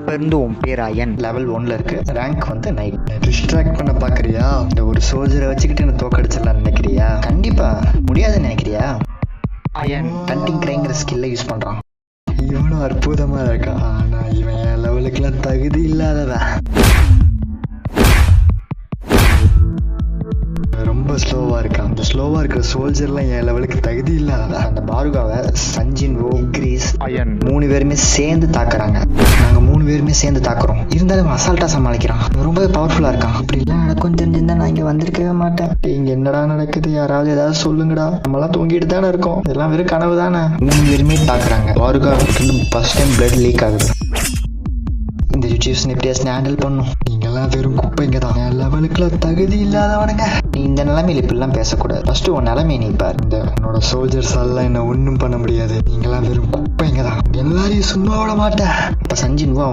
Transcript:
அப்ப இருந்து உன் பேர் அயன் லெவல் 1ல இருக்கு, ரேங்க் வந்து நைட். டிஸ்ட்ராக்ட் பண்ண பாக்குறியா? இந்த ஒரு சோல்ஜரை வச்சுக்கிட்டு என்ன தோக்கடிச்சிடலாம் நினைக்கிறியா? கண்டிப்பா முடியாதுன்னு நினைக்கிறியா? அயன் ஹண்டிங் கிரைங்கிற ஸ்கில்லை யூஸ் பண்றான். இவனும் அற்புதமா இருக்கான், ஆனா இவன் என் லெவலுக்குலாம் தகுதி இல்லாதவன். ரொம்ப ஸ்லோவா இருக்கான். அந்த ஸ்லோவா இருக்கிற சோல்ஜர்லாம் என் லெவலுக்கு தகுதி இல்லாதவன். அந்த பாருகாவை சஞ்சின், வோ, கிரீஸ், அயன் 3 பேருமே சேர்ந்து தாக்குறாங்க. நாங்க 3 பேருமே சேர்ந்து தாக்குறோம். இருந்தாலும் அசால்ட்டா சமாளிக்கிறான். ரொம்பவே பவர்ஃபுல்லா இருக்கான். அப்படி எல்லாம் நடக்கும் தெரிஞ்சிருந்தா நான் இங்க வந்திருக்கவே மாட்டேன். இங்க என்னடா நடக்குது? யாராவது ஏதாவது சொல்லுங்கடா. நம்மளாம் தூங்கிட்டு தானே இருக்கோம், இதெல்லாம் வெறும் கனவு தானே. 3 பேருமே தாக்குறாங்க. பாருகாவுக்கு ஃபர்ஸ்ட் டைம் பிளட் லீக் ஆகுது. இந்த சுச்சுவேஷன் எப்படியாச்சும் ஹேண்டில் பண்ணும். நீங்கெல்லாம் வெறும் குப்பைங்க தான், என் லெவலுக்குலாம் தகுதி இல்லாதவனுங்க. நீ இந்த நிலைமையில இப்படிலாம் பேசக்கூடாது. ஃபர்ஸ்ட் உன் நிலைமையை நீ பாரு. இந்த உன்னோட சோல்ஜர்ஸ் எல்லாம் என்ன ஒன்றும் பண்ண முடியாது. நீங்கெல்லாம் வெறும் குப்பைங்க தான், எல்லாரையும் சும்மா விட மாட்டேன். இப்ப சஞ்சின், வோ